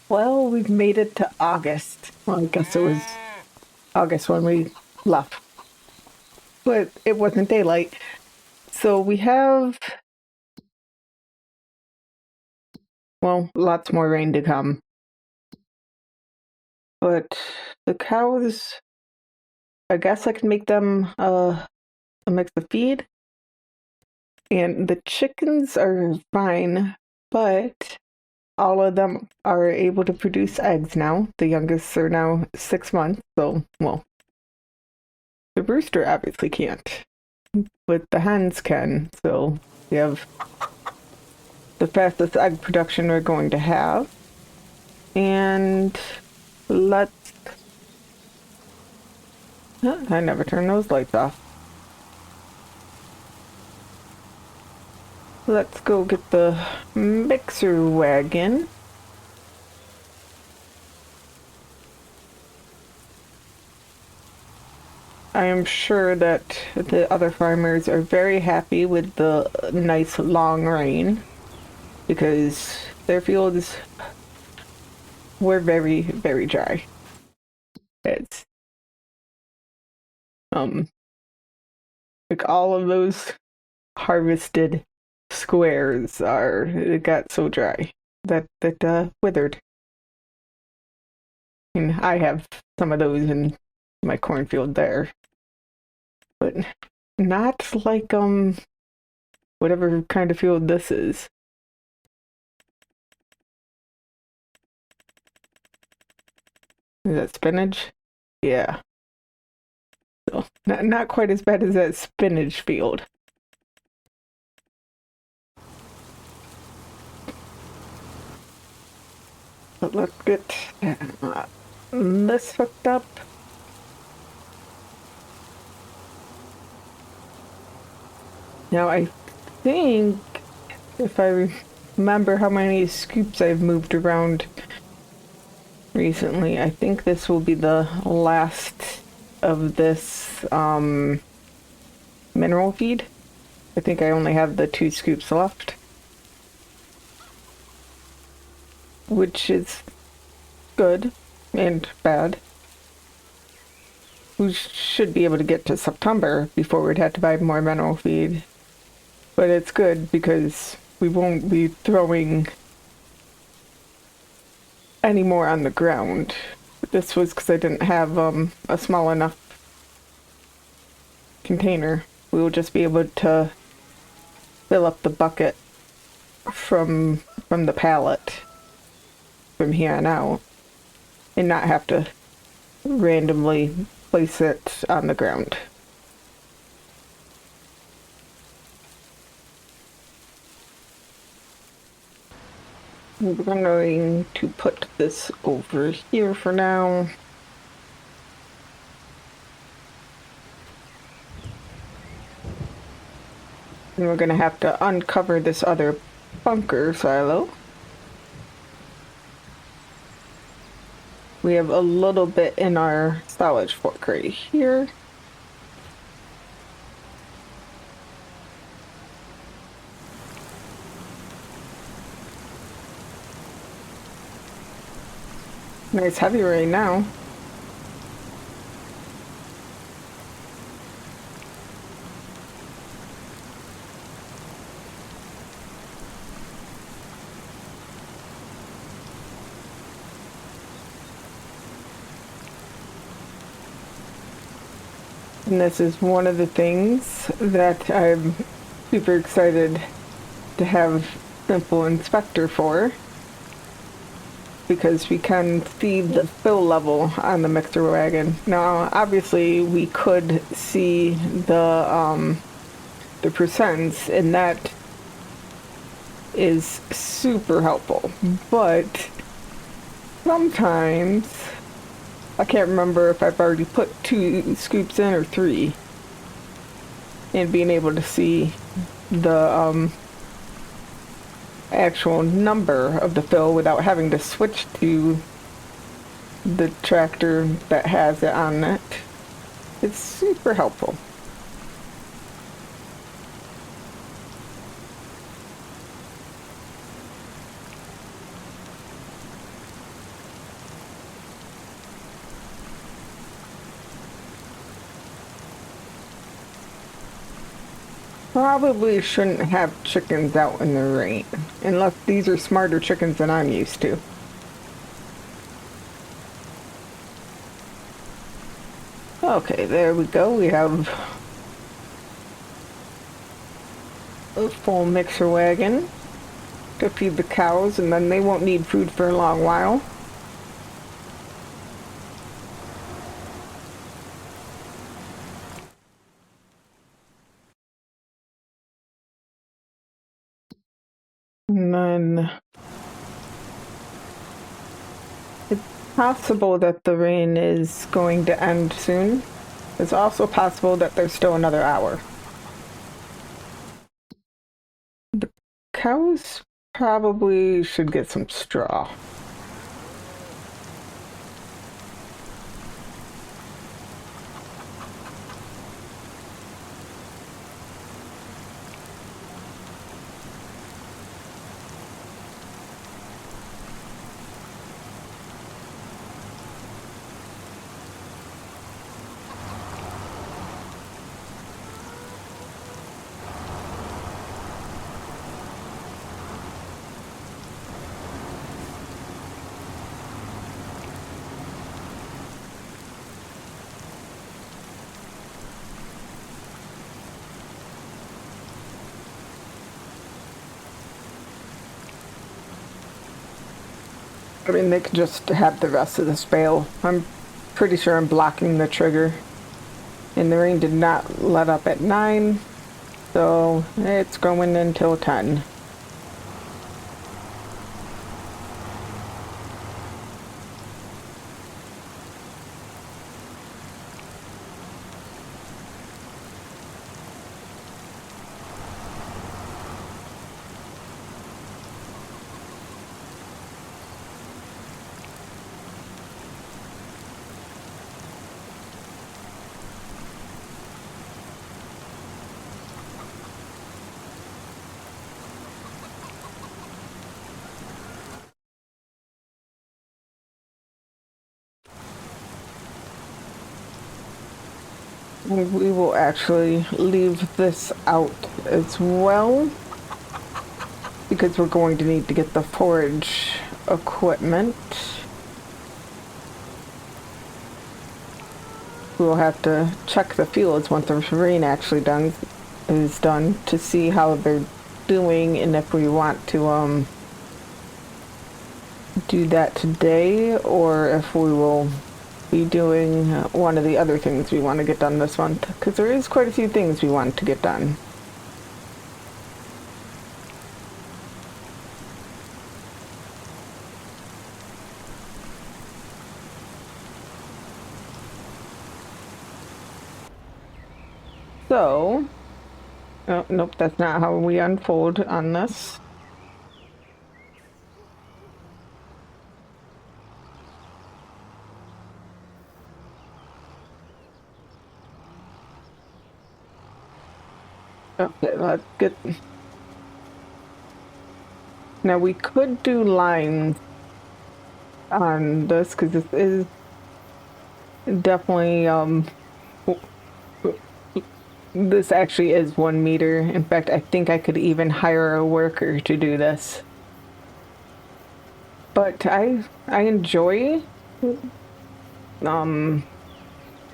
Well, we've made it to August. Well, I guess it was August when we left, but it wasn't daylight. So we have, well, lots more rain to come. But the cows, I guess I can make them a mix of feed. And the chickens are fine, but all of them are able to produce eggs now. The youngest are now 6 months, so, well, the rooster obviously can't, but the hens can. So we have the fastest egg production we're going to have. And let's... I never turn those lights off. Let's go get the mixer wagon. I am sure that the other farmers are very happy with the nice long rain because their fields were very, very dry. It's um like all of those harvested squares are it got so dry that withered. And I have some of those in my cornfield there, but not like whatever kind of field this is. Is that spinach? Yeah. So not quite as bad as that spinach field. But let's get this hooked up. Now I think if I remember how many scoops I've moved around recently, I think this will be the last of this mineral feed. I think I only have the 2 scoops left, which is good and bad. We should be able to get to September before we'd have to buy more mineral feed. But it's good because we won't be throwing any more on the ground. This was because I didn't have a small enough container. We will just be able to fill up the bucket from the pallet from here on out and not have to randomly place it on the ground. We're going to put this over here for now. And we're going to have to uncover this other bunker silo. We have a little bit in our storage fork right here. Nice heavy right now. And this is one of the things that I'm super excited to have Simple Inspector for, because we can see the fill level on the mixer wagon. Now, obviously, we could see the percents, and that is super helpful. But sometimes I can't remember if I've already put 2 scoops in or 3, and being able to see the actual number of the fill without having to switch to the tractor that has it on it. It's super helpful. probably shouldn't have chickens out in the rain, unless these are smarter chickens than I'm used to. Okay, there we go. We have a full mixer wagon to feed the cows, and then they won't need food for a long while. And then it's possible that the rain is going to end soon. It's also possible that there's still another hour. The cows probably should get some straw. I mean, they could just have the rest of this bale. I'm pretty sure I'm blocking the trigger. And the rain did not let up at 9, so it's going until 10. We will actually leave this out as well, because we're going to need to get the forage equipment. We'll have to check the fields once the rain actually is done to see how they're doing, and if we want to do that today, or if we will be doing one of the other things we want to get done this month, because there is quite a few things we want to get done. So, oh, nope, that's not how we unfold on this. Okay, let's get... Now we could do lines on this, because this is definitely, this actually is 1 meter. In fact, I think I could even hire a worker to do this. But I enjoy,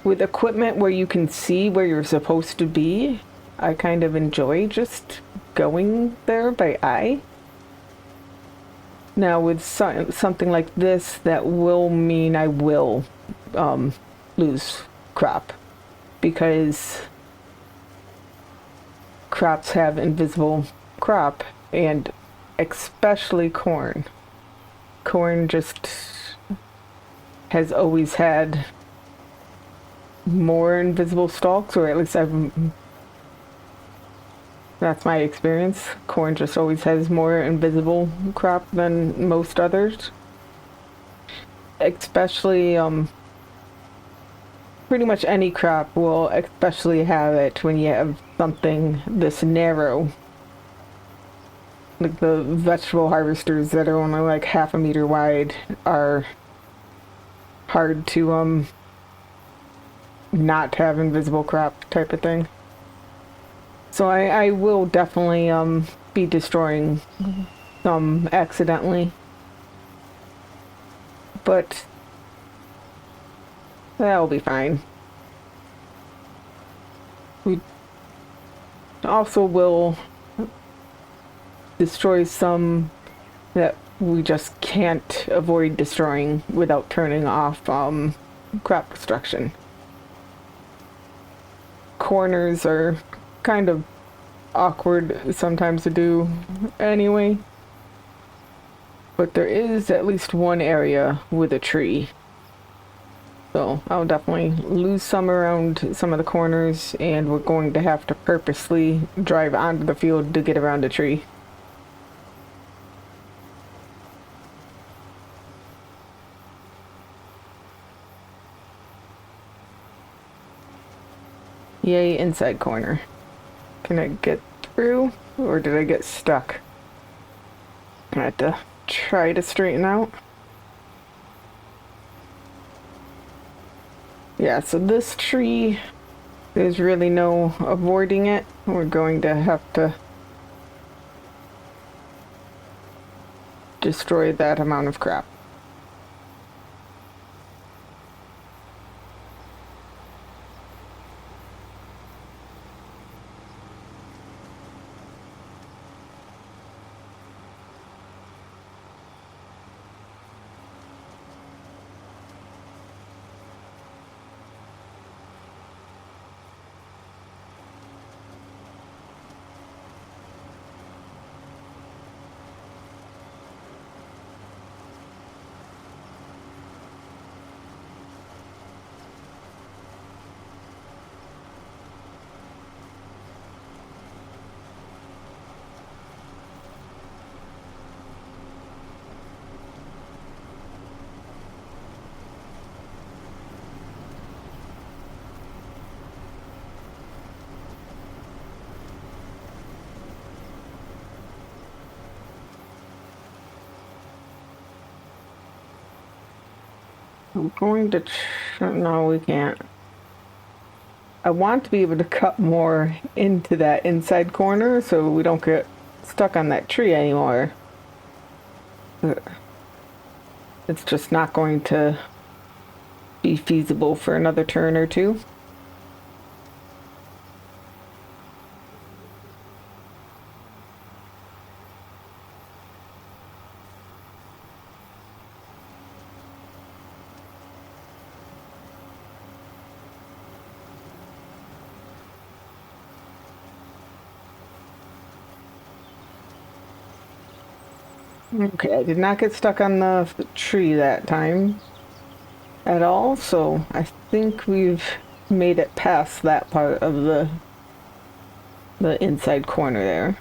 with equipment where you can see where you're supposed to be, I kind of enjoy just going there by eye. Now with something like this, that will mean I will lose crop, because crops have invisible crop, and especially corn. Corn just has always had more invisible stalks, or at least that's my experience. Corn just always has more invisible crop than most others. Especially, pretty much any crop will especially have it when you have something this narrow. Like the vegetable harvesters that are only like half a meter wide are hard to not have invisible crop type of thing. So I will definitely be destroying some accidentally, but that'll be fine. We also will destroy some that we just can't avoid destroying without turning off crop destruction. Corners are kind of awkward sometimes to do anyway, but there is at least one area with a tree. So I'll definitely lose some around some of the corners, and we're going to have to purposely drive onto the field to get around a tree. Yay, inside corner. Can I get through, or did I get stuck? I have to try to straighten out. Yeah, so this tree, there's really no avoiding it. We're going to have to destroy that amount of crap. I'm going to no, we can't. I want to be able to cut more into that inside corner so we don't get stuck on that tree anymore. It's just not going to be feasible for another turn or two. Okay, I did not get stuck on the tree that time at all, so I think we've made it past that part of the inside corner there.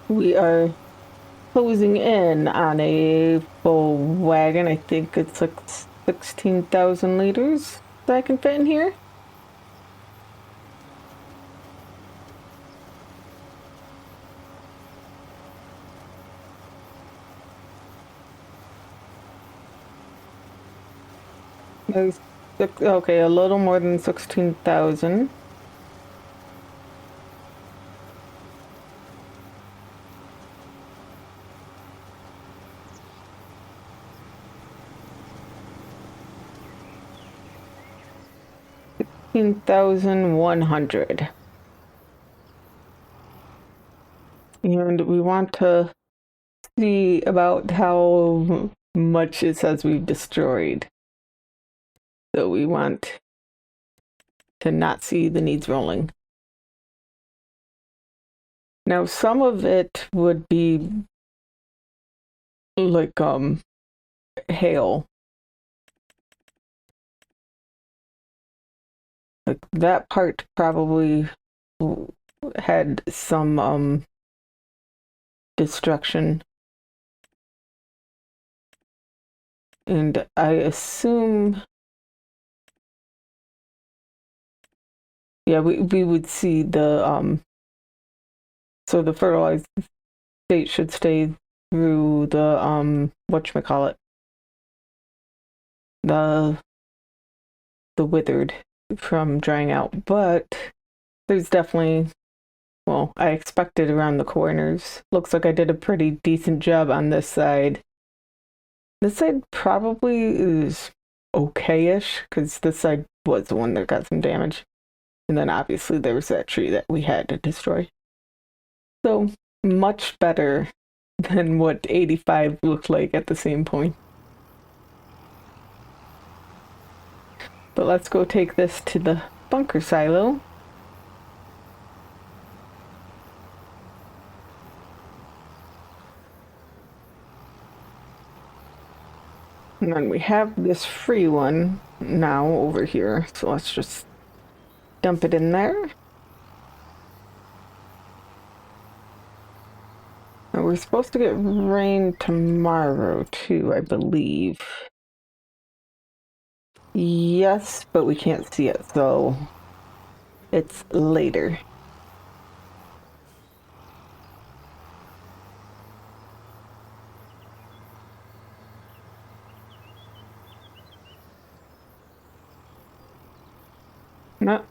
We are closing in on a full wagon. I think it's like 16,000 liters that I can fit in here. Okay, a little more than 16,000. 13,100. And we want to see about how much it says we've destroyed. So we want to not see the needs rolling. Now, some of it would be like hail. Like that part probably had some destruction. And I assume, yeah, we would see the so the fertilized state should stay through the whatchamacallit, the withered from drying out, but there's definitely, well, I expected around the corners. Looks like I did a pretty decent job on this side. This side probably is okay-ish, because this side was the one that got some damage. And then obviously there was that tree that we had to destroy. So much better than what 85 looked like at the same point. But let's go take this to the bunker silo. And then we have this free one now over here. So let's just dump it in there. And we're supposed to get rain tomorrow too, I believe. Yes, but we can't see it, so it's later. No.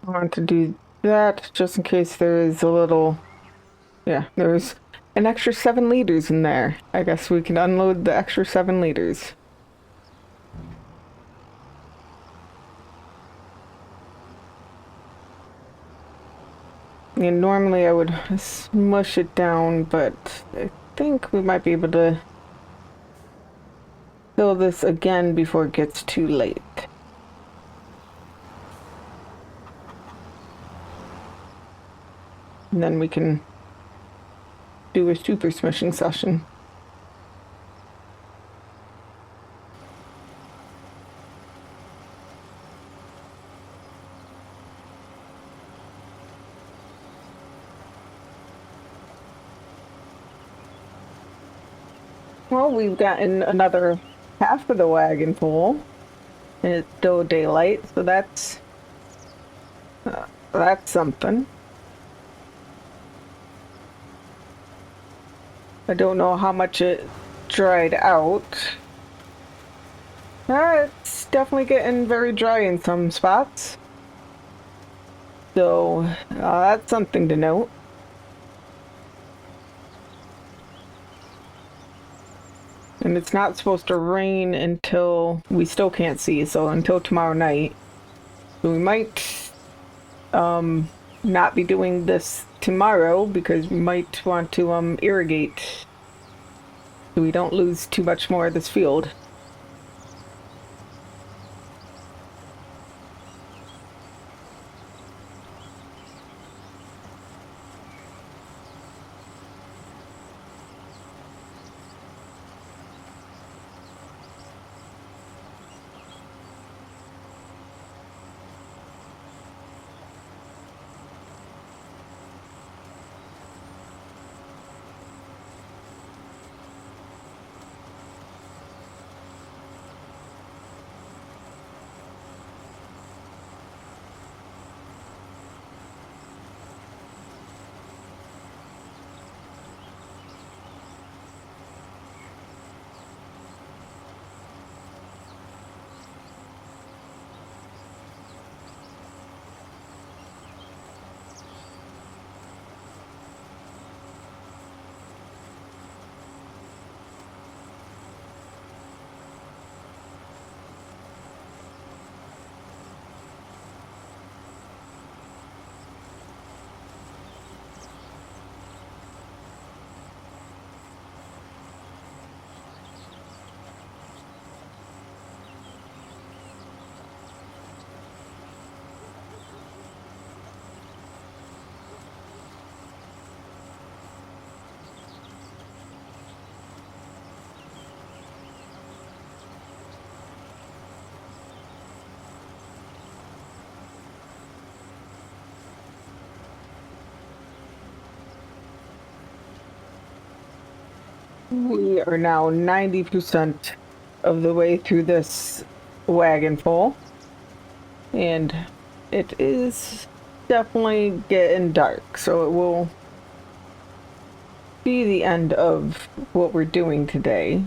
I want to do that just in case there is a little, yeah, there's an extra 7 liters in there. I guess we can unload the extra 7 liters. And normally I would smush it down, but I think we might be able to fill this again before it gets too late. And then we can do a super smushing session. Well, we've gotten another half of the wagon full, and it's still daylight, so that's something. I don't know how much it dried out. It's definitely getting very dry in some spots. So that's something to note. And it's not supposed to rain until we still can't see, so until tomorrow night. So we might not be doing this tomorrow because we might want to irrigate so we don't lose too much more of this field. We are now 90% of the way through this wagon full, and it is definitely getting dark, so it will be the end of what we're doing today.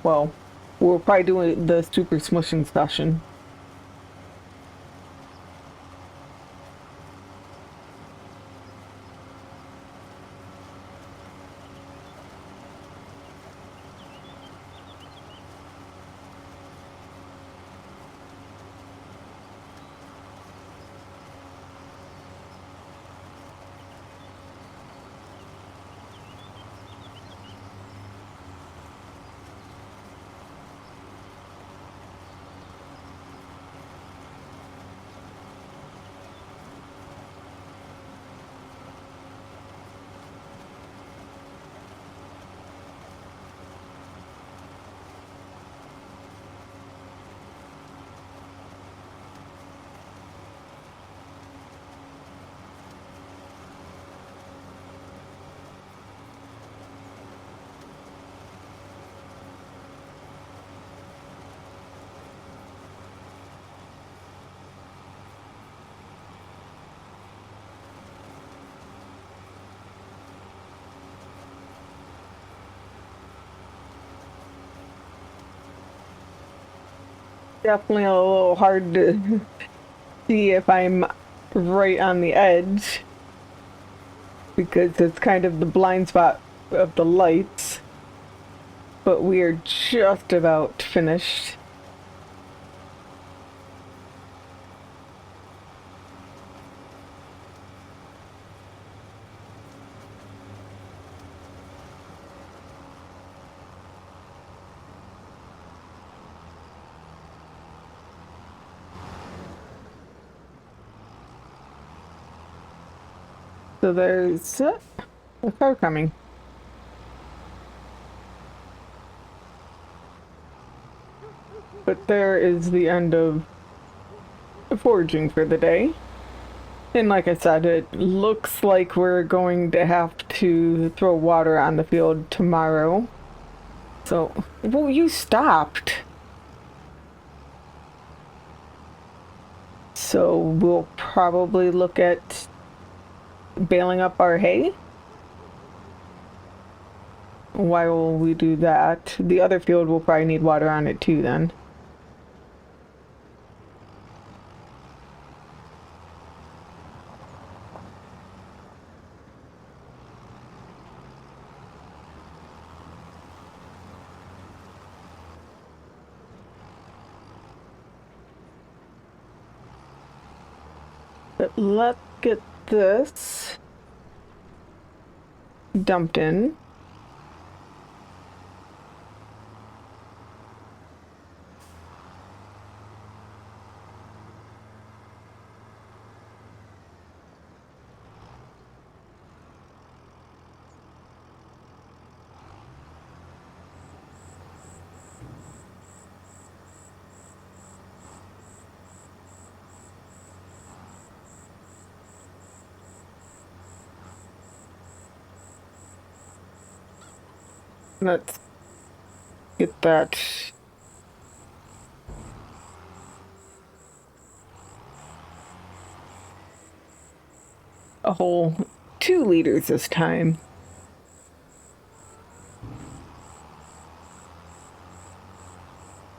Well, we're probably doing the super smushing session. Definitely a little hard to see if I'm right on the edge because it's kind of the blind spot of the lights, but we are just about finished. So there's a car coming. But there is the end of foraging for the day. And like I said, it looks like we're going to have to throw water on the field tomorrow. So, well, you stopped. So we'll probably look at baling up our hay. Why will we do that? The other field will probably need water on it too then. But let's get this dumped in. Let's get that a whole 2 liters this time.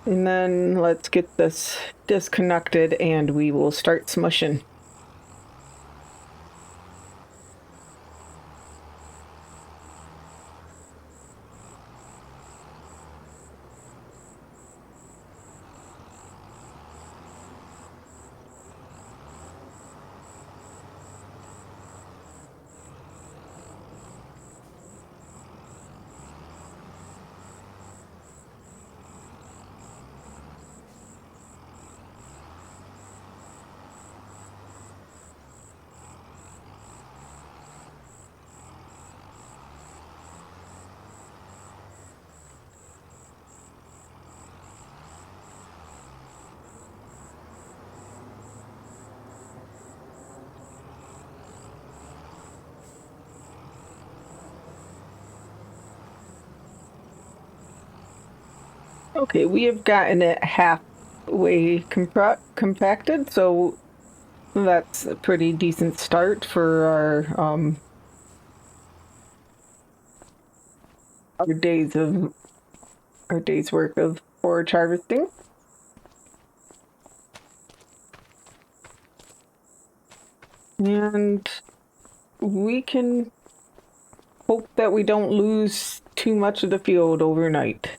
And then let's get this disconnected and we will start smushing. Okay, we have gotten it halfway compacted, so that's a pretty decent start for our days of our day's work of forage harvesting. And we can hope that we don't lose too much of the field overnight.